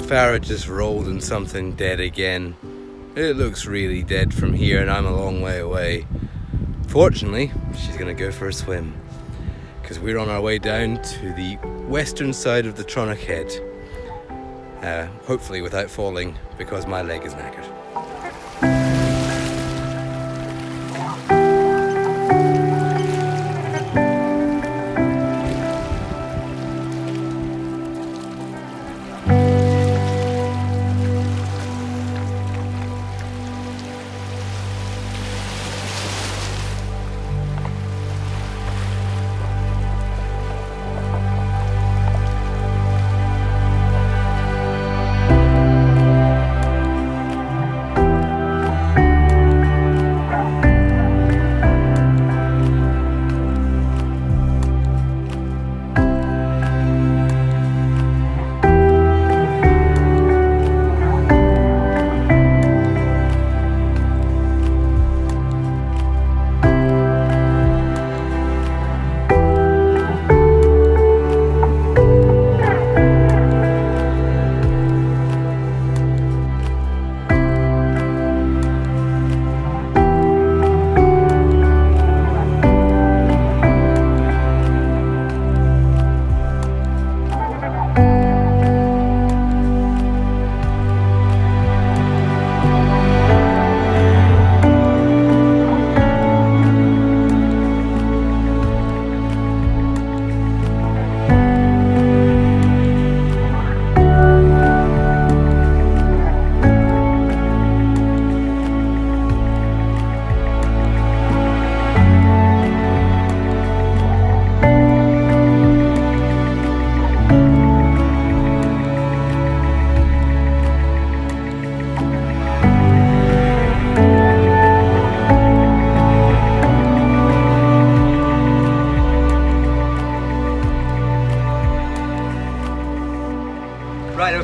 Fara just rolled in something dead again. It looks really dead from here and I'm a long way away. Fortunately, she's gonna go for a swim because we're on our way down to the western side of the Tronach Head. Hopefully without falling because my leg is knackered.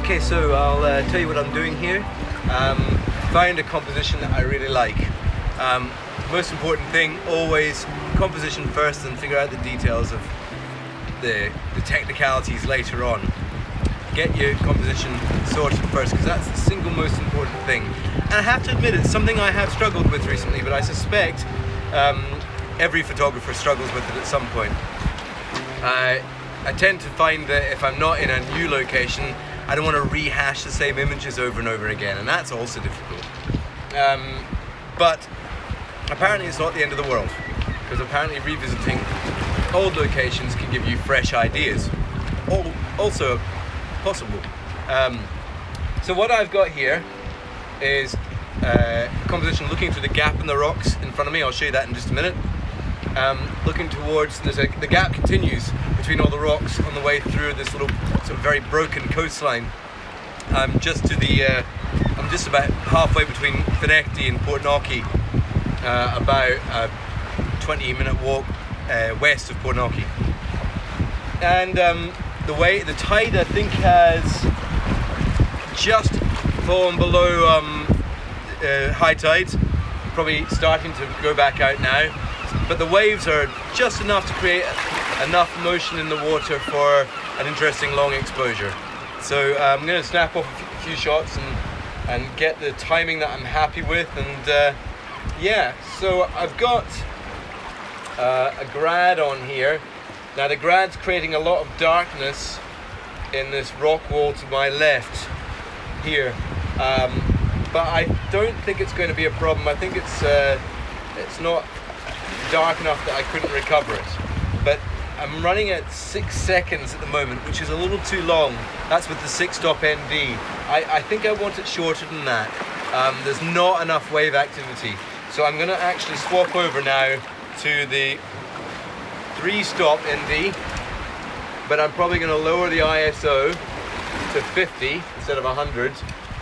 Okay, so I'll tell you what I'm doing here. Found a composition that I really like. Most important thing, always composition first and figure out the details of the technicalities later on. Get your composition sorted first because that's the single most important thing. And I have to admit it's something I have struggled with recently, but I suspect every photographer struggles with it at some point. I tend to find that if I'm not in a new location, I don't want to rehash the same images over and over again, and that's also difficult. But apparently it's not the end of the world, because apparently revisiting old locations can give you fresh ideas. Also possible. So what I've got here is a composition looking through the gap in the rocks in front of me. I'll show you that in just a minute. Looking towards, the gap continues between all the rocks on the way through this little sort of very broken coastline. I'm just about halfway between Findochty and Portknockie, about a 20-minute walk west of Portknockie. And the tide I think has just fallen below high tide, probably starting to go back out now. But the waves are just enough to create enough motion in the water for an interesting long exposure. So I'm going to snap off a few shots and get the timing that I'm happy with. And yeah, so I've got a grad on here. Now the grad's creating a lot of darkness in this rock wall to my left here. But I don't think it's going to be a problem. I think it's not dark enough that I couldn't recover it. But I'm running at 6 seconds at the moment, which is a little too long. That's with the 6-stop ND. I think I want it shorter than that. There's not enough wave activity. So I'm going to actually swap over now to the 3-stop ND, but I'm probably going to lower the ISO to 50 instead of 100,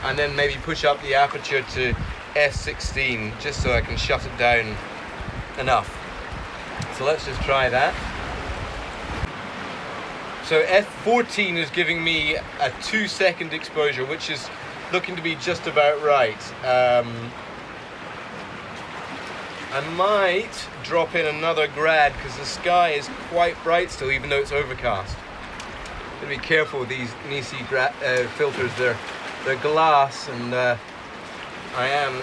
and then maybe push up the aperture to f16 just so I can shut it down enough. So let's just try that. So f14 is giving me a 2-second exposure, which is looking to be just about right. I might drop in another grad because the sky is quite bright still, even though it's overcast. Gotta be careful with these Nisi filters. They're glass, and I am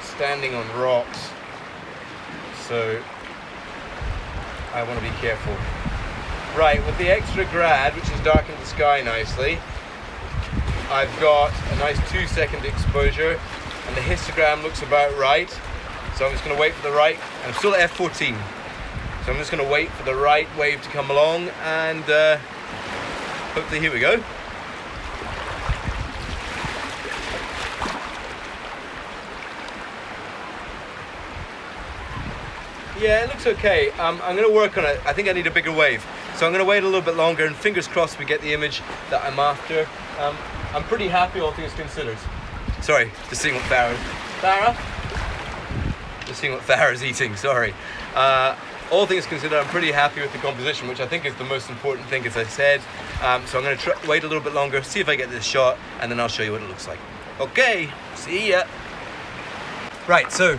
standing on rocks, so I want to be careful. Right, with the extra grad, which has darkened the sky nicely, I've got a nice 2-second exposure, and the histogram looks about right. So I'm just going to wait for the right, and I'm still at F14. So I'm just going to wait for the right wave to come along, and hopefully here we go. Yeah, it looks okay. I'm going to work on it. I think I need a bigger wave. So I'm going to wait a little bit longer, and fingers crossed we get the image that I'm after. I'm pretty happy, all things considered. Sorry, just seeing what Fara? Just seeing what Fara's eating, sorry. All things considered, I'm pretty happy with the composition, which I think is the most important thing, as I said. So I'm going to wait a little bit longer, see if I get this shot, and then I'll show you what it looks like. Okay, see ya. Right, so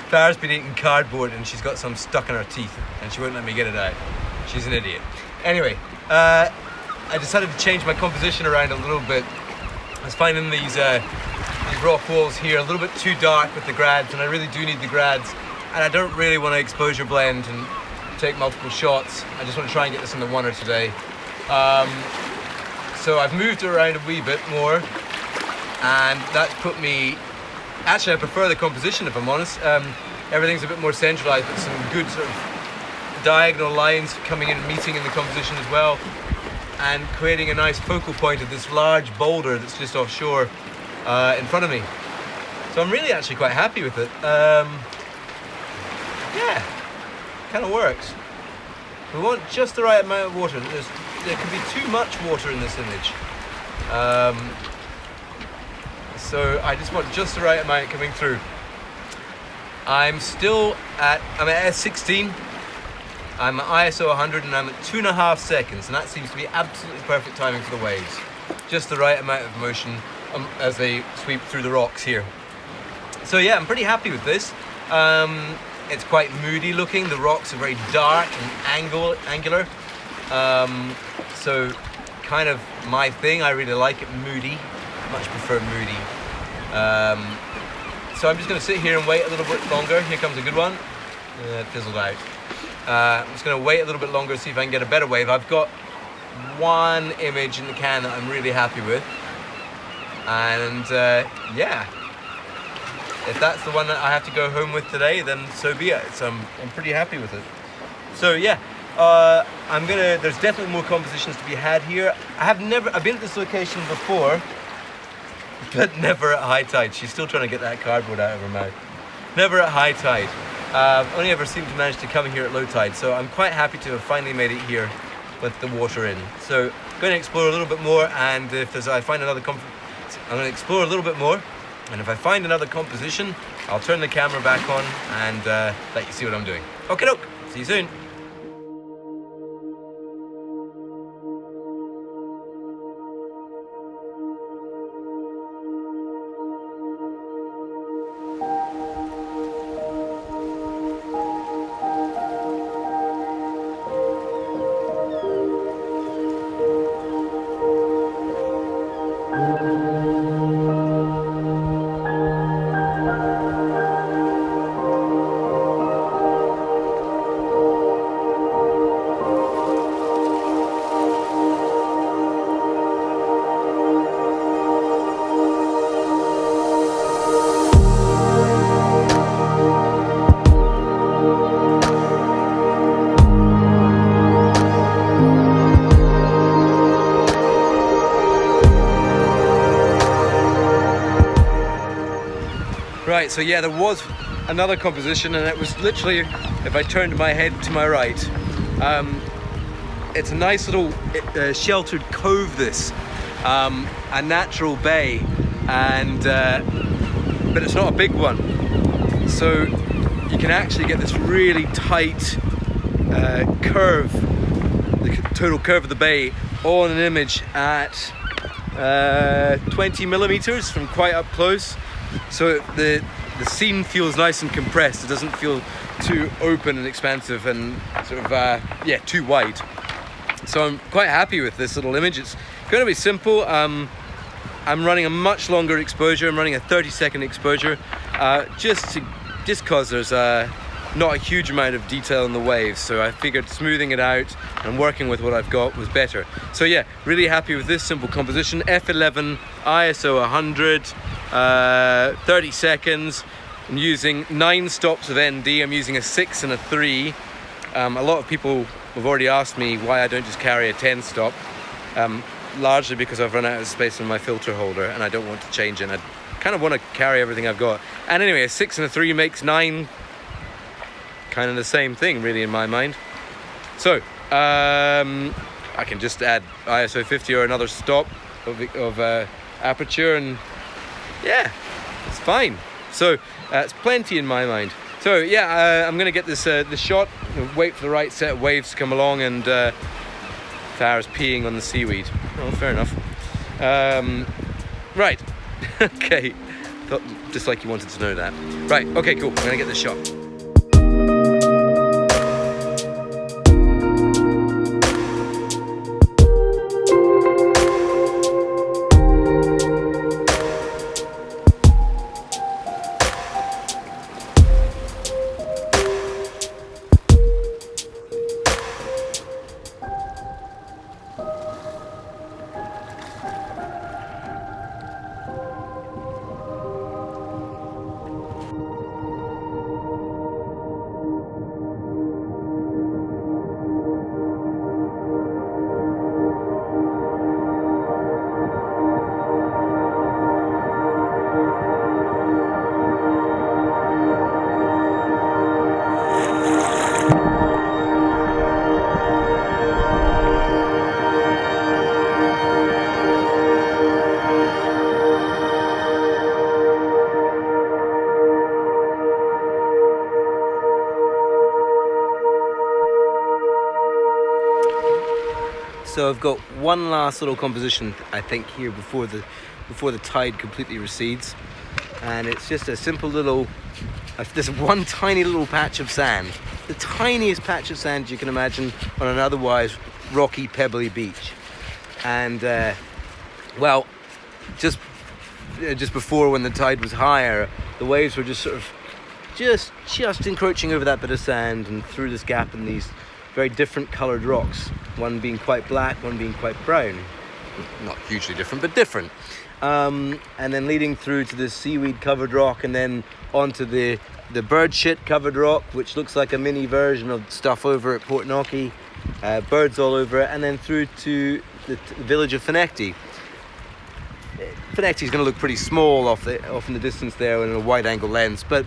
Fara's been eating cardboard and she's got some stuck in her teeth and she won't let me get it out. She's an idiot. Anyway, I decided to change my composition around a little bit. I was finding these rock walls here a little bit too dark with the grads, and I really do need the grads, and I don't really want to exposure blend and take multiple shots. I just want to try and get this in the oneer today. So I've moved it around a wee bit more, and that's put me... Actually, I prefer the composition, if I'm honest. Everything's a bit more centralized, but some good sort of diagonal lines coming in and meeting in the composition as well, and creating a nice focal point of this large boulder that's just offshore in front of me. So I'm really actually quite happy with it. Yeah, kind of works. We want just the right amount of water. There can be too much water in this image. So I just want just the right amount coming through. I'm at S16. I'm at ISO 100, and I'm at 2.5 seconds, and that seems to be absolutely perfect timing for the waves. Just the right amount of motion as they sweep through the rocks here. So yeah, I'm pretty happy with this. It's quite moody looking. The rocks are very dark and angular. So kind of my thing. I really like it moody. Much prefer moody. So I'm just going to sit here and wait a little bit longer. Here comes a good one. It fizzled out. I'm just going to wait a little bit longer, see if I can get a better wave. I've got one image in the can that I'm really happy with, and yeah, if that's the one that I have to go home with today, then so be it. So I'm pretty happy with it. So yeah, there's definitely more compositions to be had here. I've been at this location before, but never at high tide. She's still trying to get that cardboard out of her mouth. Never at high tide. Only ever seemed to manage to come here at low tide, so I'm quite happy to have finally made it here with the water in. So I'm going to explore a little bit more, and I find another I'm going to explore a little bit more, and if I find another composition, I'll turn the camera back on and let you see what I'm doing. Okay, doke. See you soon. Right, so yeah, there was another composition, and it was literally, if I turned my head to my right, it's a nice little sheltered cove, this, a natural bay, and but it's not a big one. So you can actually get this really tight curve, the total curve of the bay, on an image at 20 millimeters from quite up close. So the the scene feels nice and compressed. It doesn't feel too open and expansive and sort of too wide. So I'm quite happy with this little image. It's going to be simple. I'm running a much longer exposure. I'm running a 30-second exposure, just because there's not a huge amount of detail in the waves. So I figured smoothing it out and working with what I've got was better. So yeah, really happy with this simple composition. F11, ISO 100, 30 seconds. I'm using 9 stops of ND. I'm using a 6 and a 3. A lot of people have already asked me why I don't just carry a 10 stop. Largely because I've run out of space in my filter holder and I don't want to change it. I kind of want to carry everything I've got. And anyway, a 6 and a 3 makes 9. Kind of the same thing, really, in my mind. So I can just add ISO 50 or another stop of aperture, and yeah, it's fine. So it's plenty in my mind. So yeah, I'm gonna get this shot, wait for the right set of waves to come along, and Fara's peeing on the seaweed. Oh, fair enough. Right. Okay. Thought, just like you wanted to know that. Right. Okay. Cool. I'm gonna get this shot. So I've got one last little composition, I think, here before the tide completely recedes, and it's just a simple little, this one tiny little patch of sand, the tiniest patch of sand you can imagine on an otherwise rocky, pebbly beach. And well, just before, when the tide was higher, the waves were just sort of just encroaching over that bit of sand and through this gap in these very different coloured rocks, one being quite black, one being quite brown. Not hugely different, but different. And then leading through to this seaweed covered rock, and then onto the bird shit covered rock, which looks like a mini version of stuff over at Portknockie, birds all over it, and then through to the village of Findochty. Findochty is going to look pretty small off in the distance there in a wide angle lens, but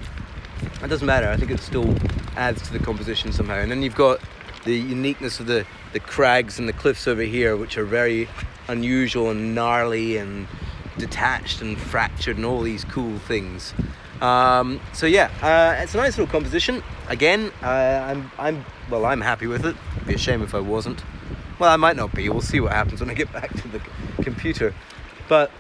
it doesn't matter. I think it still adds to the composition somehow. And then you've got the uniqueness of the crags and the cliffs over here, which are very unusual and gnarly and detached and fractured and all these cool things. So yeah, it's a nice little composition. Again, I'm happy with it. It'd be a shame if I wasn't. Well, I might not be. We'll see what happens when I get back to the computer. But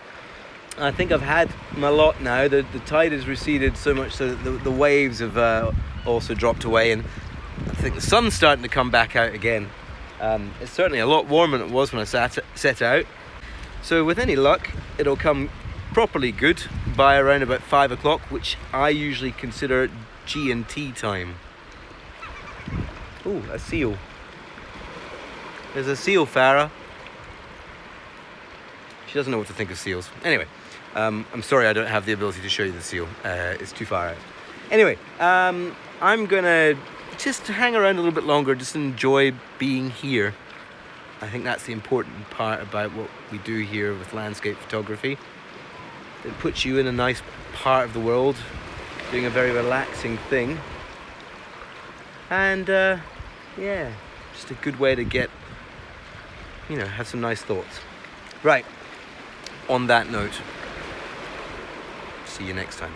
I think I've had my lot now. The tide has receded so much so that the waves have also dropped away, and I think the sun's starting to come back out again. It's certainly a lot warmer than it was when I set out. So with any luck, it'll come properly good by around about 5 o'clock, which I usually consider G&T time. Ooh, a seal. There's a seal, Fara. She doesn't know what to think of seals. Anyway, I'm sorry I don't have the ability to show you the seal. It's too far out. Anyway, I'm gonna just hang around a little bit longer, just enjoy being here. I think that's the important part about what we do here with landscape photography. It puts you in a nice part of the world, doing a very relaxing thing. And yeah, just a good way to get, have some nice thoughts. Right, on that note, see you next time.